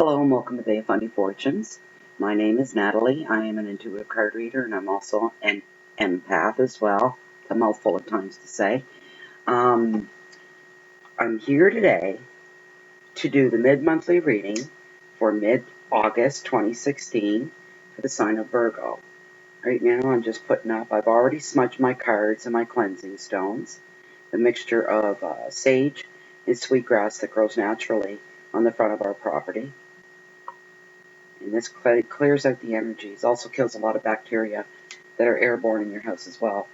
Hello and welcome to Fundy Fortunes. My name is Natalie. I am an intuitive card reader and I'm also an empath as well. It's a mouthful at times to say. I'm here today to do the mid-monthly reading for mid-August 2016 for the sign of Virgo. Right now I'm just putting up, I've already smudged my cards and my cleansing stones. The mixture of sage and sweetgrass that grows naturally on the front of our property. And this clears out the energies. Also kills a lot of bacteria that are airborne in your house as well.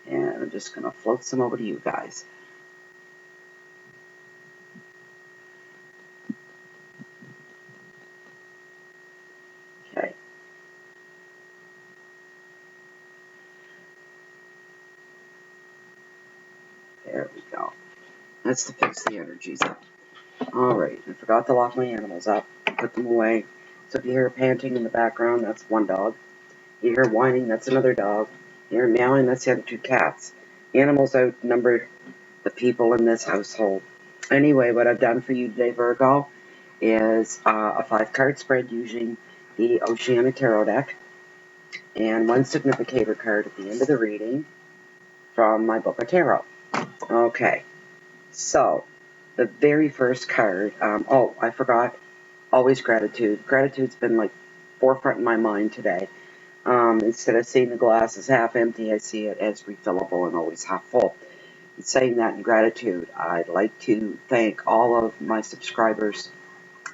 And I'm just going to float some over to you guys. Okay. There we go. That's to fix the energies up. Alright, I forgot to lock my animals up. Put them away. So if you hear panting in the background, that's one dog. You hear whining, that's another dog. You hear meowing, that's the other two cats. The animals outnumbered the people in this household. Anyway, what I've done for you today, Virgo, is a 5-card spread using the Oceana Tarot deck and one significator card at the end of the reading from my book of tarot. Okay, so the very first card, oh, I forgot, always gratitude. Gratitude's been like forefront in my mind today. Instead of seeing the glass as half empty, I see it as refillable and always half full. And saying that in gratitude, I'd like to thank all of my subscribers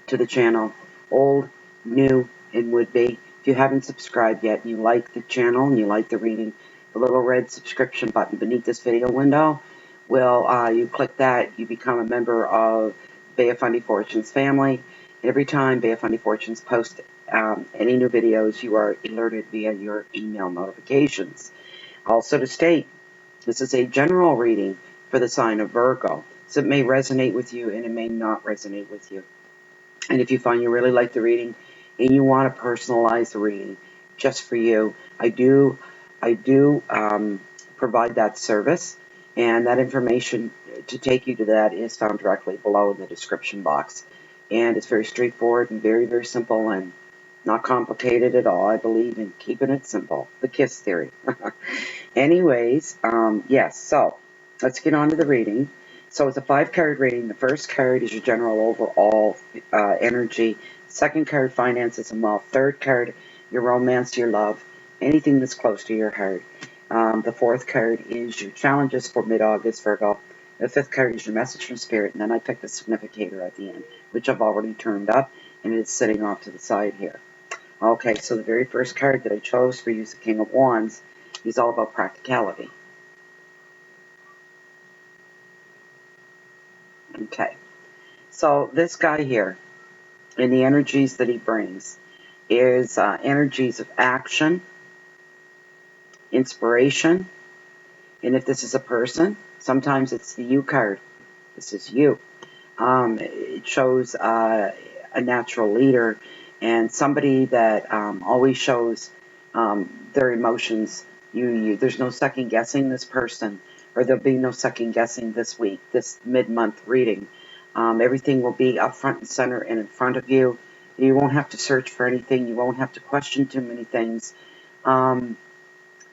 to the channel, old, new, and would-be. If you haven't subscribed yet and you like the channel and you like the reading, the little red subscription button beneath this video window, you click that, you become a member of Fundy Fortunes family. Every time Fundy Fortunes posts any new videos, you are alerted via your email notifications. Also to state, this is a general reading for the sign of Virgo, so it may resonate with you and it may not resonate with you. And if you find you really like the reading and you want to personalize the reading just for you, I do provide that service, and that information to take you to that is found directly below in the description box. And it's very straightforward and very, very simple and not complicated at all. I believe in keeping it simple. The KISS theory. Anyways, yes, so let's get on to the reading. So it's a 5-card reading. The first card is your general overall energy. Second card, finances and wealth. Third card, your romance, your love, anything that's close to your heart. The fourth card is your challenges for mid-August, Virgo. The fifth card is your message from spirit. And then I picked the significator at the end, which I've already turned up, and it's sitting off to the side here. Okay, so the very first card that I chose for you is the King of Wands. He's all about practicality. Okay, so this guy here, and the energies that he brings, is energies of action, inspiration, and if this is a person, sometimes it's the you card. This is you. It shows a natural leader and somebody that always shows their emotions. There's no second guessing this person, or there'll be no second guessing this week, this mid-month reading. Everything will be up front and center and in front of you. You won't have to search for anything. You won't have to question too many things,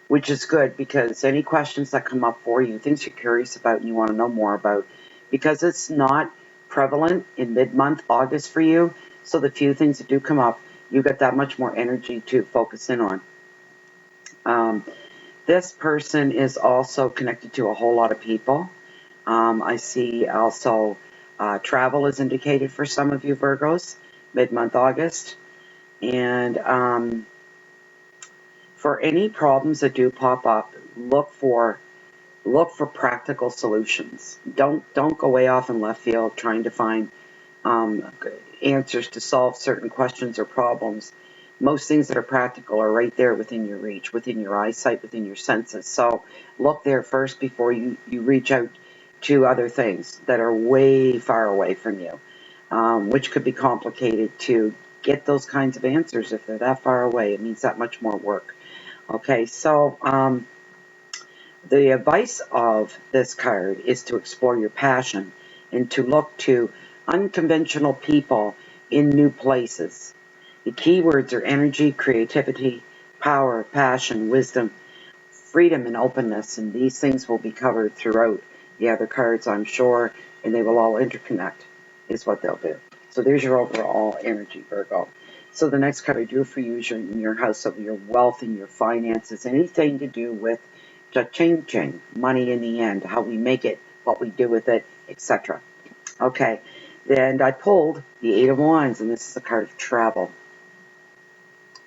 which is good, because any questions that come up for you, things you're curious about and you want to know more about, because it's not prevalent in mid-month August for you, so the few things that do come up, you get that much more energy to focus in on. This person is also connected to a whole lot of people. I see also travel is indicated for some of you Virgos, mid-month August. And for any problems that do pop up, look for practical solutions. Don't go way off in left field trying to find answers to solve certain questions or problems. Most things that are practical are right there within your reach, within your eyesight, within your senses. So look there first before you reach out to other things that are way far away from you, which could be complicated to get those kinds of answers if they're that far away. It means that much more work. Okay, so the advice of this card is to explore your passion and to look to unconventional people in new places. The keywords are energy, creativity, power, passion, wisdom, freedom, and openness, and these things will be covered throughout the other cards, I'm sure, and they will all interconnect, is what they'll do. So there's your overall energy, Virgo. So the next card I drew for you is your house of your wealth and your finances, anything to do with cha-ching, money in the end, how we make it, what we do with it, etc. Okay, then I pulled the Eight of Wands, and this is a card of travel.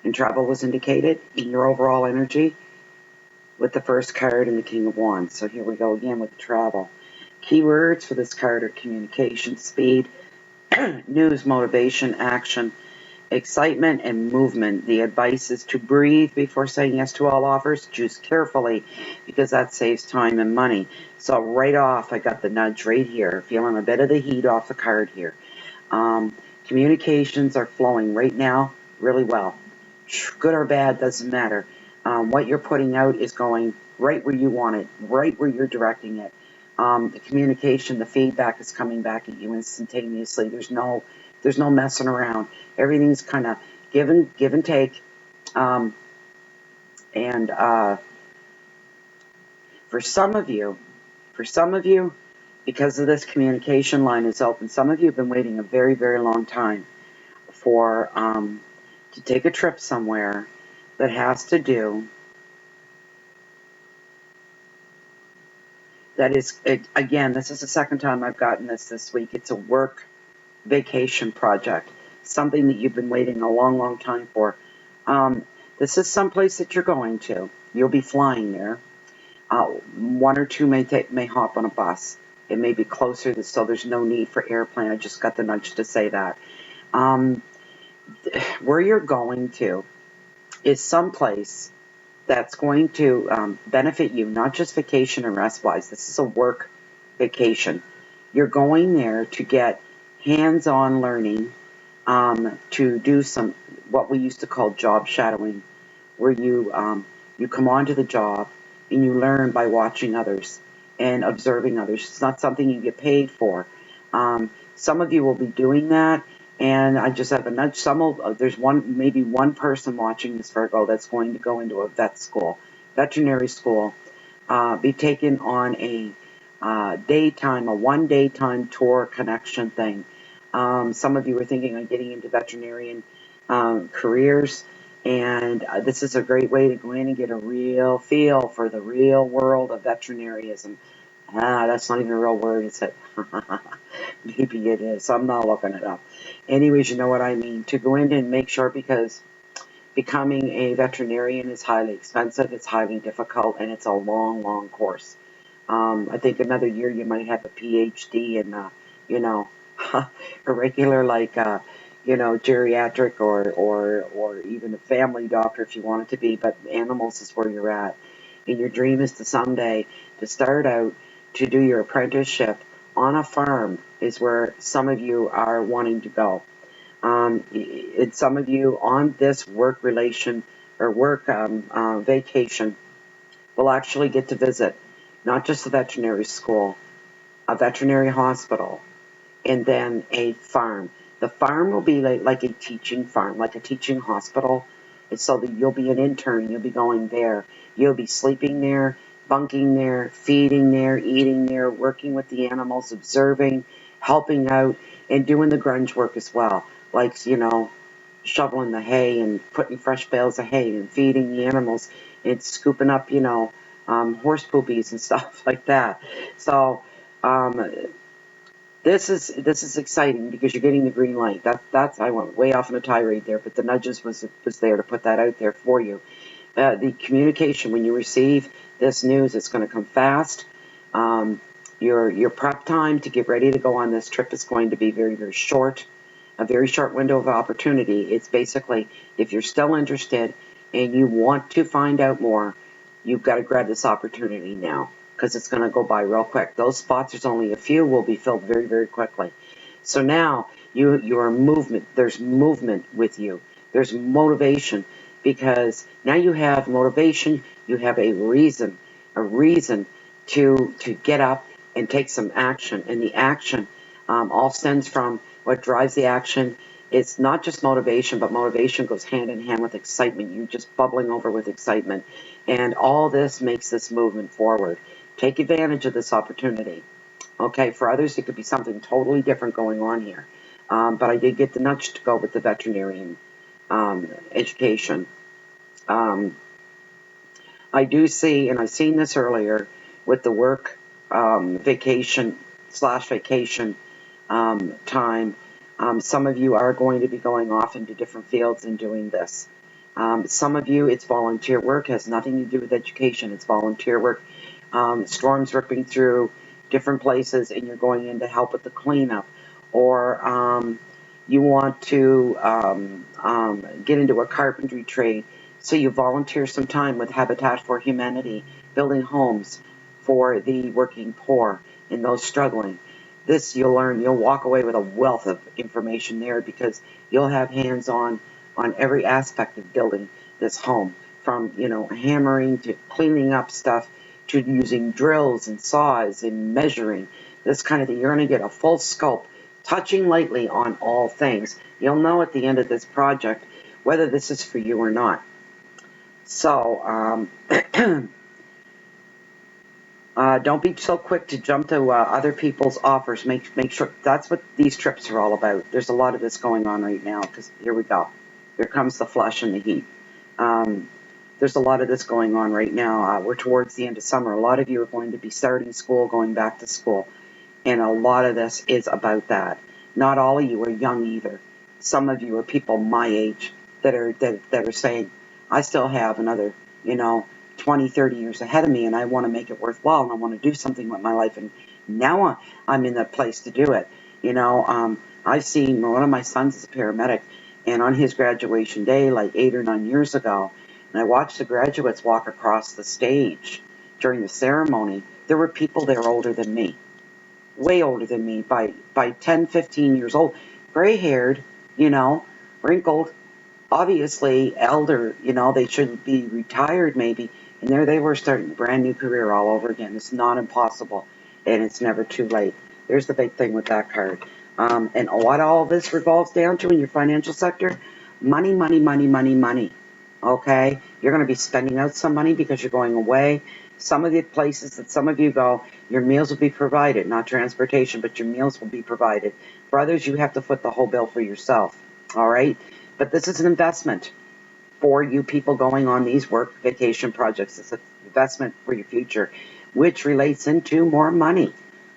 And travel was indicated in your overall energy with the first card and the King of Wands. So here we go again with the travel. Keywords for this card are communication, speed, news, motivation, action, excitement, and movement. The advice is to breathe before saying yes to all offers. Choose carefully because that saves time and money. So right off, I got the nudge right here. Feeling a bit of the heat off the card here. Communications are flowing right now really well. Good or bad, doesn't matter. What you're putting out is going right where you want it, right where you're directing it. The communication, the feedback is coming back at you instantaneously. There's no messing around. Everything's kind of give and take. And for some of you, because of this communication line is open, some of you have been waiting a very, very long time for to take a trip somewhere that has to do, that is, again, this is the second time I've gotten this week. It's a work vacation project, something that you've been waiting a long, long time for. This is someplace that you're going to. You'll be flying there. One or two may hop on a bus. It may be closer, so there's no need for airplane. I just got the nudge to say that. Where you're going to is someplace that's going to benefit you, not just vacation and rest-wise. This is a work vacation. You're going there to get hands-on learning, to do some, what we used to call job shadowing, where you come onto the job and you learn by watching others and observing others. It's not something you get paid for. Some of you will be doing that, and I just have a nudge. There's maybe one person watching this, Virgo, that's going to go into a veterinary school, be taken on a one daytime tour connection thing. Some of you are thinking of getting into veterinarian careers, and this is a great way to go in and get a real feel for the real world of veterinarianism. That's not even a real word, is it? Maybe it is. I'm not looking it up. Anyways, you know what I mean. To go in and make sure, because becoming a veterinarian is highly expensive, it's highly difficult, and it's a long, long course. I think another year you might have a PhD in, a regular, like, geriatric or even a family doctor if you want it to be, but animals is where you're at. And your dream is to someday to start out to do your apprenticeship on a farm is where some of you are wanting to go. And some of you on this work relation or work vacation will actually get to visit not just a veterinary school, a veterinary hospital, and then a farm. The farm will be like a teaching farm, like a teaching hospital. And so that you'll be an intern, you'll be going there. You'll be sleeping there, bunking there, feeding there, eating there, working with the animals, observing, helping out, and doing the grunge work as well. Like, shoveling the hay and putting fresh bales of hay and feeding the animals and scooping up, horse poopies and stuff like that. So, this is exciting because you're getting the green light. That's I went way off on a tirade there, but the nudges was there to put that out there for you. The communication, when you receive this news, it's going to come fast. Your prep time to get ready to go on this trip is going to be very, very short, a very short window of opportunity. It's basically, if you're still interested and you want to find out more, you've got to grab this opportunity now, because it's going to go by real quick. Those spots, there's only a few, will be filled very, very quickly. So now You are movement. There's movement with you. There's motivation, because now you have motivation. You have a reason to get up and take some action. And the action all stems from what drives the action. It's not just motivation, but motivation goes hand in hand with excitement. You're just bubbling over with excitement. And all this makes this movement forward. Take advantage of this opportunity. Okay, for others, it could be something totally different going on here. But I did get the nudge to go with the veterinarian education. I do see, and I've seen this earlier, with the work vacation time, some of you are going to be going off into different fields and doing this. Some of you, it's volunteer work, has nothing to do with education. It's volunteer work. Storms ripping through different places, and you're going in to help with the cleanup, or you want to get into a carpentry trade, so you volunteer some time with Habitat for Humanity, building homes for the working poor and those struggling. This you'll learn. You'll walk away with a wealth of information there, because you'll have hands-on on every aspect of building this home, from hammering to cleaning up stuff, to using drills and saws and measuring, this kind of thing. You're going to get a full scope, touching lightly on all things. You'll know at the end of this project whether this is for you or not. So don't be so quick to jump to other people's offers. Make sure that's what these trips are all about. There's a lot of this going on right now, because here we go. Here comes the flush and the heat. There's a lot of this going on right now. We're towards the end of summer. A lot of you are going to be starting school, going back to school. And a lot of this is about that. Not all of you are young either. Some of you are people my age that are saying, I still have another, 20, 30 years ahead of me, and I want to make it worthwhile, and I want to do something with my life. And now I'm in that place to do it. I've seen one of my sons is a paramedic, and on his graduation day, like 8 or 9 years ago, and I watched the graduates walk across the stage during the ceremony. There were people there older than me, way older than me, by 10, 15 years old, gray-haired, wrinkled, obviously elder, they should be retired maybe, and there they were starting a brand new career all over again. It's not impossible, and it's never too late. There's the big thing with that card. And what all this revolves down to in your financial sector, money, money, money, money, money. Okay? You're going to be spending out some money because you're going away. Some of the places that some of you go, your meals will be provided, not transportation, but your meals will be provided. For others, you have to foot the whole bill for yourself. All right? But this is an investment for you people going on these work vacation projects. It's an investment for your future, which relates into more money.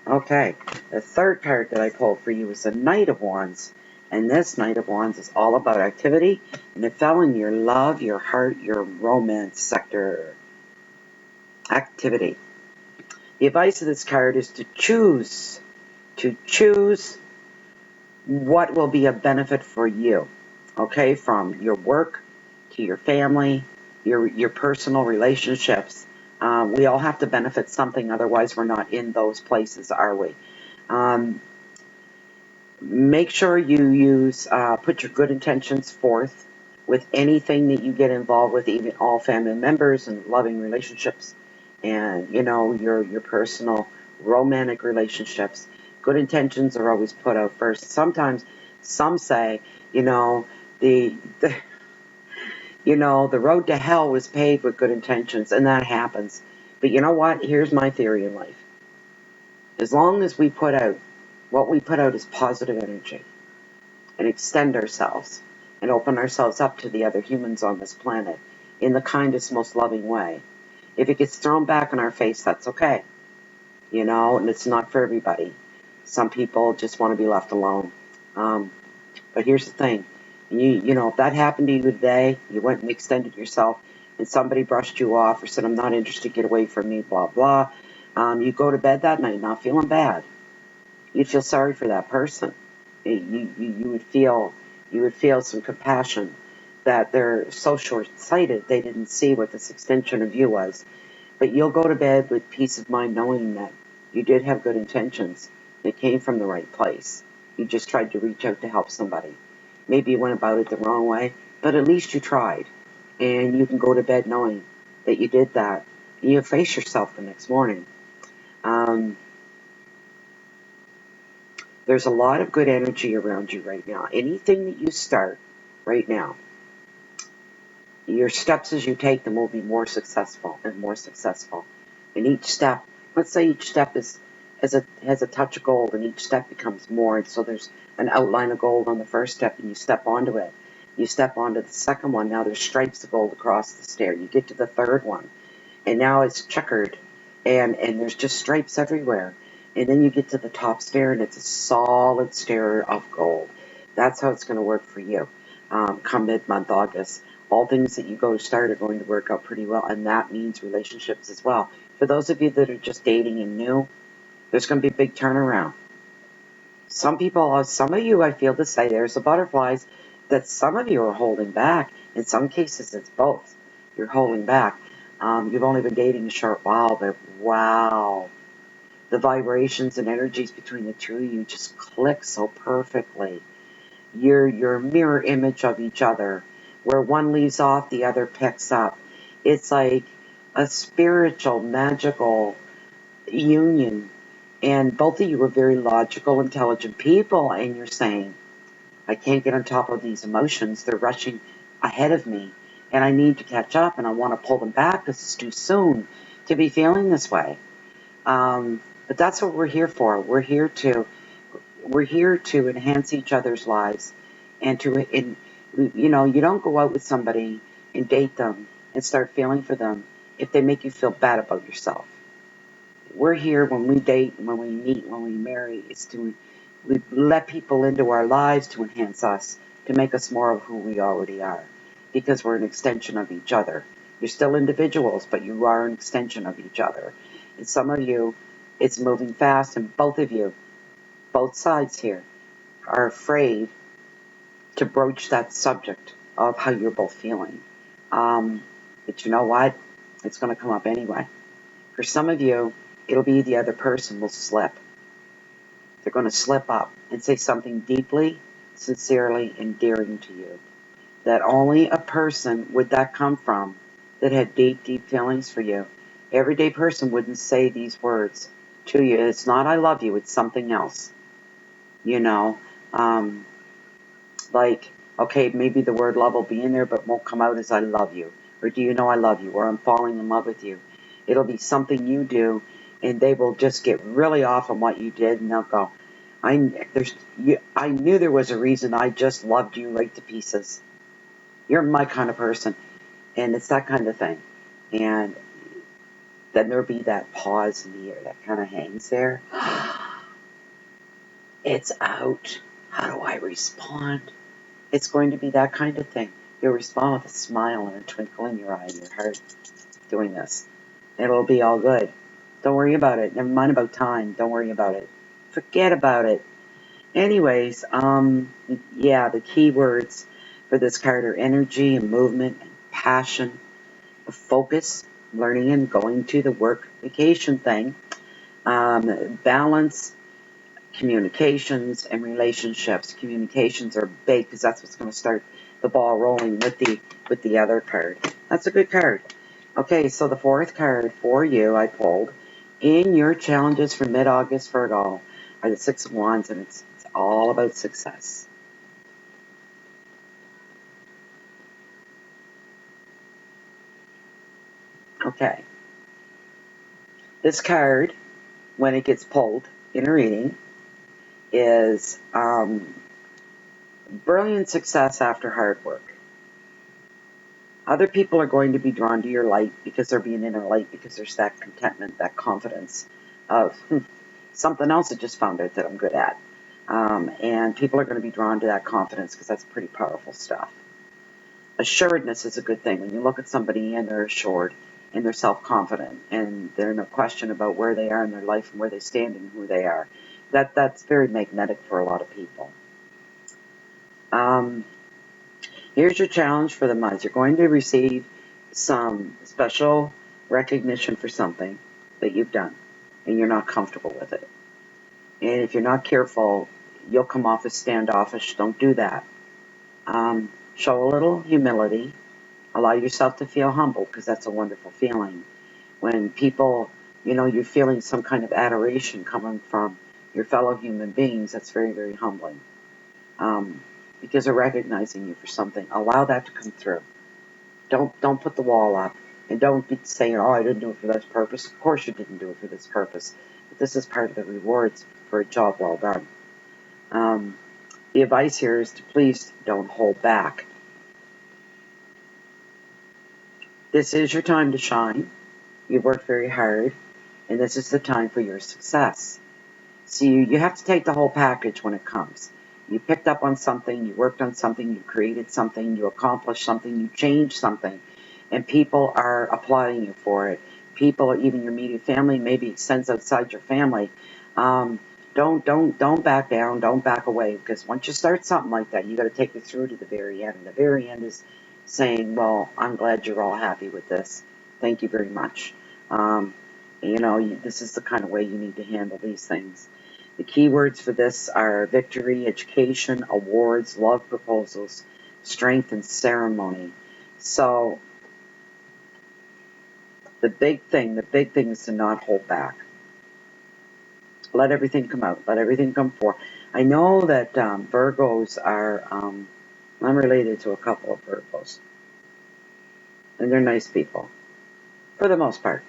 Okay, the third card that I pulled for you is the Knight of Wands. And this Knight of Wands is all about activity, and it fell in your love, your heart, your romance sector. Activity. The advice of this card is to choose what will be a benefit for you. Okay, from your work to your family, your personal relationships. We all have to benefit something, otherwise we're not in those places, are we? Make sure you put your good intentions forth with anything that you get involved with, even all family members and loving relationships, and your personal romantic relationships. Good intentions are always put out first. Sometimes some say, the road to hell was paved with good intentions, and that happens. But you know what? Here's my theory in life. As long as we put out, what we put out is positive energy, and extend ourselves, and open ourselves up to the other humans on this planet in the kindest, most loving way. If it gets thrown back in our face, that's okay. And it's not for everybody. Some people just want to be left alone. But here's the thing. If that happened to you today, you went and extended yourself, and somebody brushed you off or said, I'm not interested, get away from me, blah, blah. You go to bed that night not feeling bad. You'd feel sorry for that person. You would feel some compassion that they're so short-sighted they didn't see what this extension of you was. But you'll go to bed with peace of mind knowing that you did have good intentions. It came from the right place. You just tried to reach out to help somebody. Maybe you went about it the wrong way, but at least you tried. And you can go to bed knowing that you did that. And you face yourself the next morning. There's a lot of good energy around you right now. Anything that you start right now, your steps as you take them will be more successful and more successful. And each step, let's say each step has a touch of gold, and each step becomes more. And so there's an outline of gold on the first step, and you step onto it. You step onto the second one. Now there's stripes of gold across the stair. You get to the third one, and now it's checkered, and there's just stripes everywhere. And then you get to the top stair, and it's a solid stair of gold. That's how it's going to work for you come mid-month August. All things that you go to start are going to work out pretty well, and that means relationships as well. For those of you that are just dating and new, there's going to be a big turnaround. Some of you, I feel to say, there's the butterflies, that some of you are holding back. In some cases, it's both. You're holding back. You've only been dating a short while, but wow. The vibrations and energies between the two of you just click so perfectly. You're a mirror image of each other. Where one leaves off, the other picks up. It's like a spiritual, magical union. And both of you are very logical, intelligent people, and you're saying, I can't get on top of these emotions. They're rushing ahead of me, and I need to catch up, and I want to pull them back because it's too soon to be feeling this way. But that's what we're here for. We're here to enhance each other's lives, and you don't go out with somebody and date them and start feeling for them if they make you feel bad about yourself. We're here when we date, when we meet, when we marry, is to we let people into our lives to enhance us, to make us more of who we already are, because we're an extension of each other. You're still individuals, but you are an extension of each other. And some of you, it's moving fast, and both of you, both sides here, are afraid to broach that subject of how you're both feeling. But you know what? It's going to come up anyway. For some of you, it'll be the other person will slip. They're going to slip up and say something deeply, sincerely endearing to you. That only a person would that come from that had deep, deep feelings for you. Everyday person wouldn't say these words to you. It's not I love you, it's something else. Like, okay, maybe the word love will be in there, but won't come out as I love you. Or do you know I love you? Or I'm falling in love with you. It'll be something you do, and they will just get really off on what you did, and they'll go, I knew there was a reason. I just loved you right to pieces. You're my kind of person. And it's that kind of thing. And then there'll be that pause in the air that kind of hangs there. It's out. How do I respond? It's going to be that kind of thing. You'll respond with a smile and a twinkle in your eye and your heart doing this. It'll be all good. Don't worry about it. Never mind about time. Don't worry about it. Forget about it. Anyways, the key words for this card are energy and movement and passion, focus, learning and going to the work vacation thing, balance, communications, and relationships. Communications are big because that's what's going to start the ball rolling with the other card. That's a good card. Okay, so the fourth card for you I pulled in your challenges for mid-August Virgo are the Six of Wands, and it's all about success. Okay. This card, when it gets pulled in a reading, is brilliant success after hard work. Other people are going to be drawn to your light because they're being in a light, because there's that contentment, that confidence of something else I just found out that I'm good at. And people are going to be drawn to that confidence because that's pretty powerful stuff. Assuredness is a good thing. When you look at somebody and they're assured and they're self-confident and they're no question about where they are in their life and where they stand and who they are, that's very magnetic for a lot of people. Here's your challenge for the month. You're going to receive some special recognition for something that you've done, and you're not comfortable with it. And if you're not careful, you'll come off as standoffish. Don't do that. Show a little humility. Allow yourself to feel humble, because that's a wonderful feeling. When people, you're feeling some kind of adoration coming from your fellow human beings, that's very, very humbling. Because they're recognizing you for something. Allow that to come through. Don't put the wall up. And don't be saying, oh, I didn't do it for this purpose. Of course you didn't do it for this purpose. But this is part of the rewards for a job well done. The advice here is to please don't hold back. This is your time to shine. You've worked very hard. And this is the time for your success. So you have to take the whole package when it comes. You picked up on something, you worked on something, you created something, you accomplished something, you changed something, and people are applauding you for it. People, even your immediate family, maybe extends outside your family. Don't back down, don't back away, because once you start something like that, you got to take it through to the very end. And the very end is saying, well, I'm glad you're all happy with this. Thank you very much. This is the kind of way you need to handle these things. The key words for this are victory, education, awards, love proposals, strength, and ceremony. So the big thing is to not hold back. Let everything come out. Let everything come forth. I know that Virgos are, I'm related to a couple of Virgos. And they're nice people. For the most part.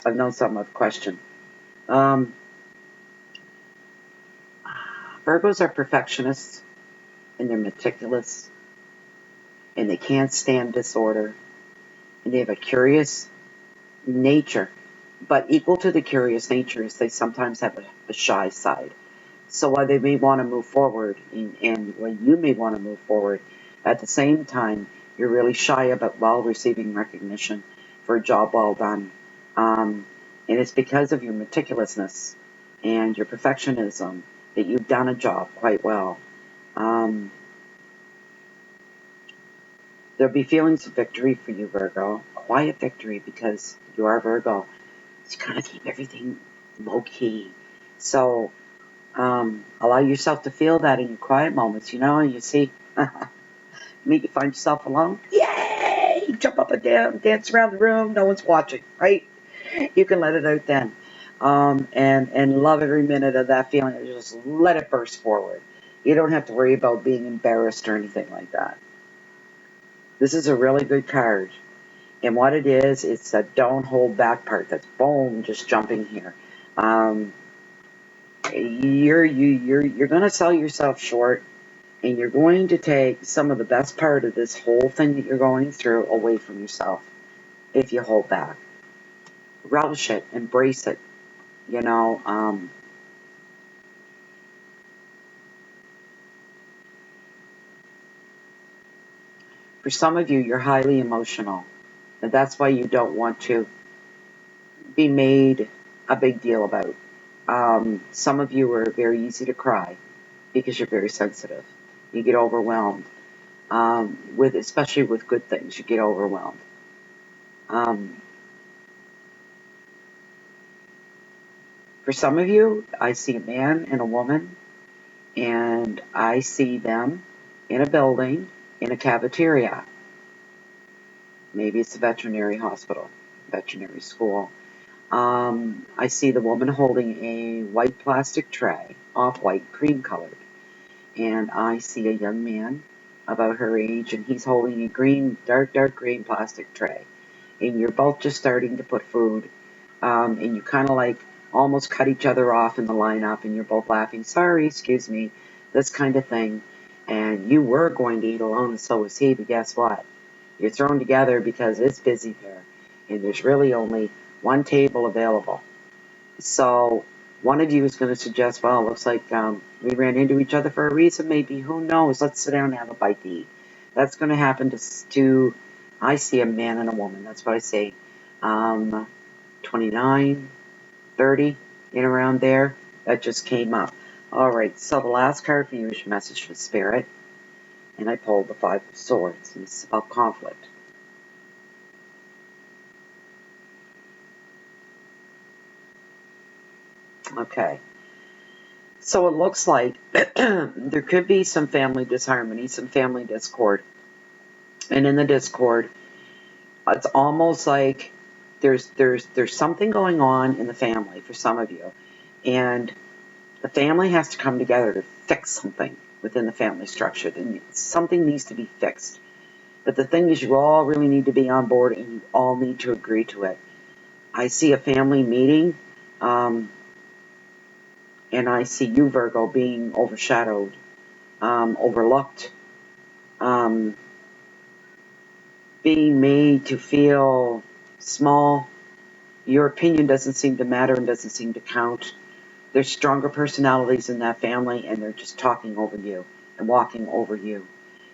I've known some I've questioned. Virgos are perfectionists, and they're meticulous, and they can't stand disorder, and they have a curious nature, but equal to the curious nature is they sometimes have a shy side. So while they may want to move forward, and while you may want to move forward, at the same time, you're really shy about receiving recognition for a job well done. And it's because of your meticulousness and your perfectionism that you've done a job quite well. There'll be feelings of victory for you, Virgo. Quiet victory, because you are Virgo. You gotta keep everything low-key. So, allow yourself to feel that in your quiet moments. You see, you find yourself alone. Yay! Jump up and down, dance around the room. No one's watching, right? You can let it out then. And love every minute of that feeling. Just let it burst forward. You don't have to worry about being embarrassed or anything like that. This is a really good card. And what it is, it's a don't hold back part. That's boom, just jumping here. You're going to sell yourself short, and you're going to take some of the best part of this whole thing that you're going through away from yourself if you hold back. Relish it, embrace it. For some of you, you're highly emotional, and that's why you don't want to be made a big deal about. Some of you are very easy to cry because you're very sensitive. You get overwhelmed, especially with good things. You get overwhelmed. For some of you, I see a man and a woman, and I see them in a building, in a cafeteria. Maybe it's a veterinary hospital, veterinary school. I see the woman holding a white plastic tray, off-white, cream-colored. And I see a young man about her age, and he's holding a green, dark green plastic tray. And you're both just starting to put food, and you kind of like almost cut each other off in the lineup, and you're both laughing, sorry, excuse me, this kind of thing. And you were going to eat alone, and so was he, but guess what? You're thrown together because it's busy there, and there's really only one table available. So one of you is going to suggest, well, it looks like we ran into each other for a reason, maybe, who knows, let's sit down and have a bite to eat. That's going to happen to I see a man and a woman, that's what I say, 29, 30, in around there, that just came up. All right, so the last card for you is your message from Spirit, and I pulled the Five of Swords, and it's about conflict. Okay, So it looks like there could be some family disharmony, some family discord. And in the discord, it's almost like there's something going on in the family for some of you. And the family has to come together to fix something within the family structure. Something needs to be fixed. But the thing is, you all really need to be on board, and you all need to agree to it. I see a family meeting, and I see you, Virgo, being overshadowed, overlooked, being made to feel small. Your opinion doesn't seem to matter and doesn't seem to count. There's stronger personalities in that family, and they're just talking over you and walking over you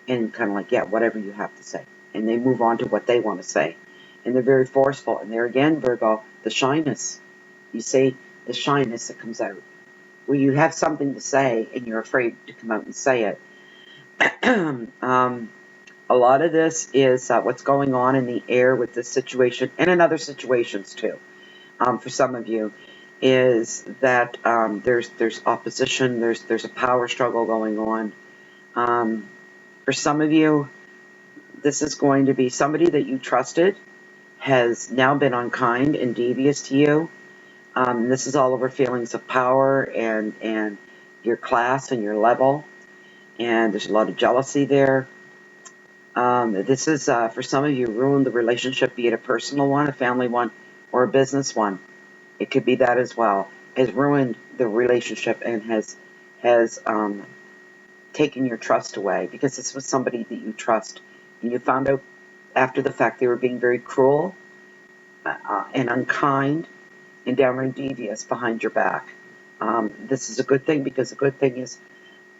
and kind of like, yeah, whatever you have to say. And they move on to what they want to say. And they're very forceful. And there again, Virgo, the shyness. You see the shyness that comes out. Where you have something to say and you're afraid to come out and say it. A lot of this is what's going on in the air with this situation and in other situations too. For some of you, is that there's opposition, there's a power struggle going on. For some of you, this is going to be somebody that you trusted has now been unkind and devious to you. This is all over feelings of power and your class and your level, and there's a lot of jealousy there. This is, for some of you, ruined the relationship, be it a personal one, a family one, or a business one. It could be that as well. Has ruined the relationship and has taken your trust away, because this was somebody that you trust. And you found out after the fact they were being very cruel and unkind and downright devious behind your back. This is a good thing, because the good thing is,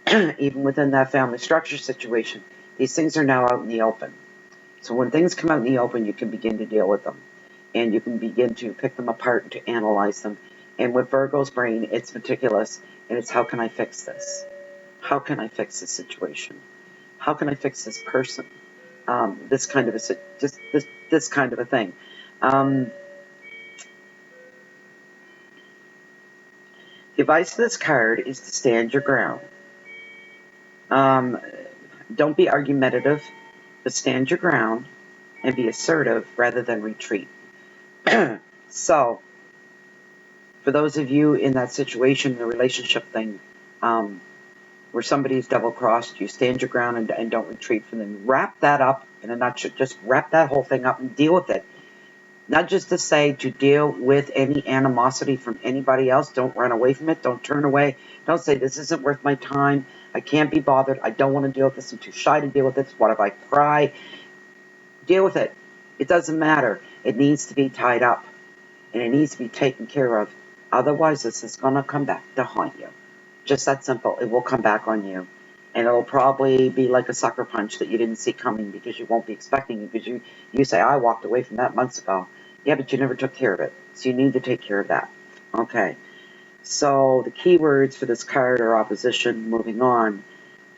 even within that family structure situation, these things are now out in the open. So when things come out in the open, you can begin to deal with them. And you can begin to pick them apart and to analyze them. And with Virgo's brain, it's meticulous, and it's, how can I fix this? How can I fix this situation? How can I fix this person? This kind of a thing. The advice of this card is to stand your ground. Don't be argumentative, but stand your ground and be assertive rather than retreat. So, for those of you in that situation, the relationship thing, where somebody's double-crossed you, stand your ground and don't retreat from them. Wrap that up in a nutshell. Just wrap that whole thing up and deal with it. Not just to say to deal with any animosity from anybody else. Don't run away from it. Don't turn away. Don't say, this isn't worth my time. I can't be bothered. I don't want to deal with this. I'm too shy to deal with this. What if I cry? Deal with it. It doesn't matter. It needs to be tied up. And it needs to be taken care of. Otherwise, this is going to come back to haunt you. Just that simple. It will come back on you. And it'll probably be like a sucker punch that you didn't see coming, because you won't be expecting it. Because you say, I walked away from that months ago. Yeah, but you never took care of it. So you need to take care of that. Okay. So the key words for this card are opposition, moving on,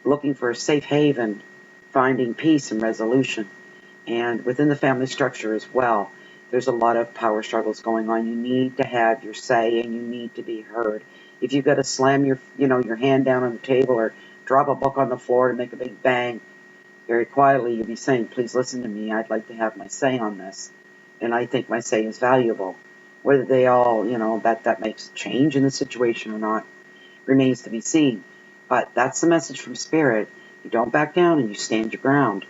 looking for a safe haven, finding peace and resolution. And within the family structure as well, there's a lot of power struggles going on. You need to have your say, and you need to be heard. If you've got to slam your hand down on the table or drop a book on the floor to make a big bang, very quietly you'll be saying, please listen to me. I'd like to have my say on this. And I think my say is valuable. Whether they all, that makes a change in the situation or not remains to be seen. But that's the message from Spirit. You don't back down and you stand your ground.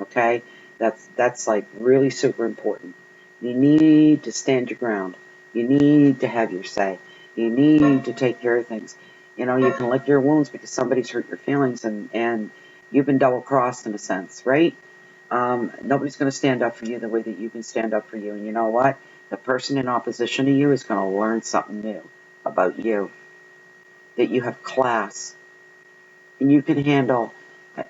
Okay? That's like really super important. You need to stand your ground. You need to have your say. You need to take care of things. You can lick your wounds because somebody's hurt your feelings, and you've been double-crossed in a sense, right? Nobody's going to stand up for you the way that you can stand up for you. And you know what? The person in opposition to you is going to learn something new about you. That you have class. And you can handle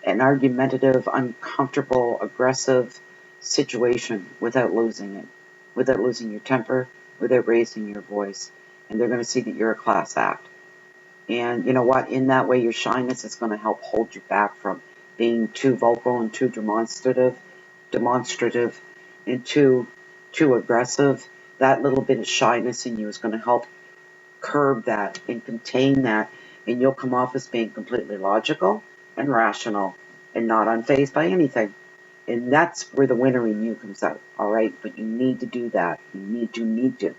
an argumentative, uncomfortable, aggressive situation without losing it. Without losing your temper, without raising your voice. And they're going to see that you're a class act. And you know what? In that way, your shyness is going to help hold you back from being too vocal and too demonstrative and too aggressive. That little bit of shyness in you is going to help curb that and contain that, and you'll come off as being completely logical and rational and not unfazed by anything. And that's where the winner in you comes out, all right? But you need to do that. You need to.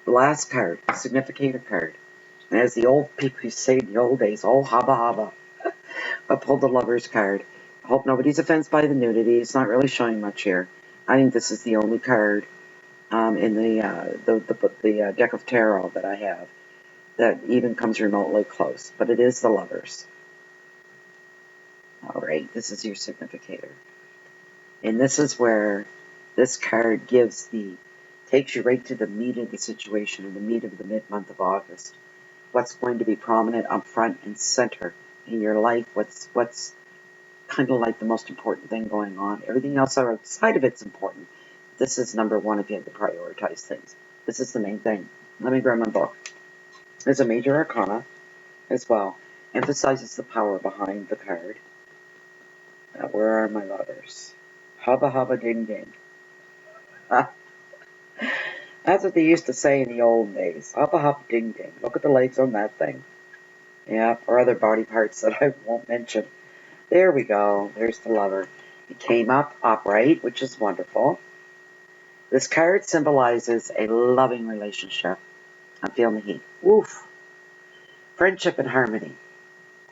The last card, significator card. And as the old people used to say in the old days, oh, haba haba. I pulled the Lover's card. I hope nobody's offended by the nudity. It's not really showing much here. I think this is the only card in the deck of tarot that I have that even comes remotely close. But it is the Lovers. All right, this is your significator. And this is where this card takes you right to the meat of the situation and the meat of the mid-month of August. What's going to be prominent up front and center in your life, what's kind of like the most important thing going on. Everything else outside of it's important. This is number one if you have to prioritize things. This is the main thing. Let me grab my book. There's a major arcana as well. Emphasizes the power behind the card. Now, where are my Lovers? Hubba hubba ding ding. That's what they used to say in the old days. Hubba hubba ding ding. Look at the legs on that thing. Yeah, or other body parts that I won't mention. There we go. There's the Lover. It came up upright, which is wonderful. This card symbolizes a loving relationship. I'm feeling the heat. Woof. Friendship and harmony.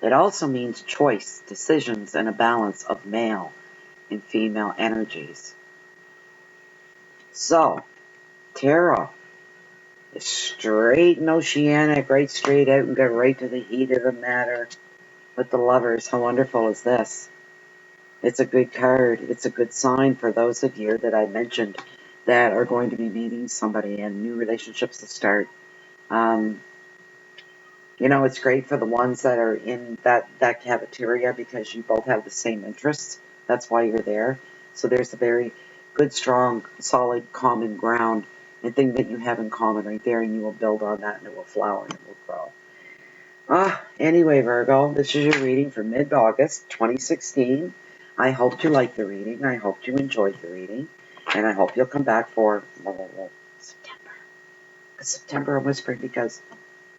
It also means choice, decisions, and a balance of male and female energies. So, tarot is straight and oceanic, right straight out and get right to the heat of the matter. With the Lovers, how wonderful is this? It's a good card. It's a good sign for those of you that I mentioned that are going to be meeting somebody and new relationships to start. You know, it's great for the ones that are in that cafeteria because you both have the same interests. That's why you're there. So there's a very good, strong, solid, common ground and thing that you have in common right there, and you will build on that, and it will flower and it will grow. Anyway, Virgo, this is your reading for mid-August 2016. I hope you liked the reading. I hope you enjoyed the reading. And I hope you'll come back for September. September I'm whispering because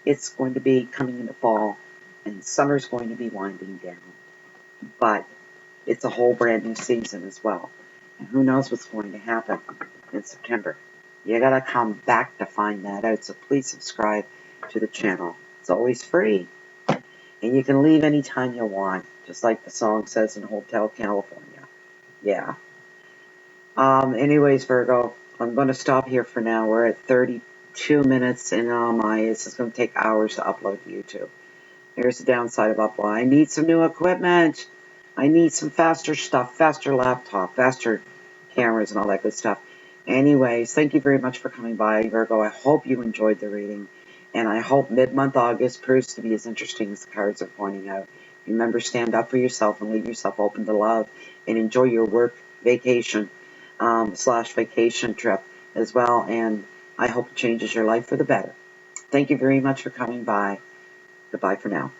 it's going to be coming into fall and summer's going to be winding down. But it's a whole brand new season as well. And who knows what's going to happen in September. You gotta come back to find that out. So please subscribe to the channel. It's always free. And you can leave anytime you want. Just like the song says in Hotel California. Yeah. Anyways, Virgo, I'm going to stop here for now. We're at 32 minutes, and this is going to take hours to upload to YouTube. Here's the downside of upload. I need some new equipment. I need some faster stuff, faster laptop, faster cameras, and all that good stuff. Anyways, thank you very much for coming by, Virgo. I hope you enjoyed the reading, and I hope mid-month August proves to be as interesting as the cards are pointing out. Remember, stand up for yourself and leave yourself open to love, and enjoy your work vacation / vacation trip as well, and I hope it changes your life for the better. Thank you very much for coming by. Goodbye for now.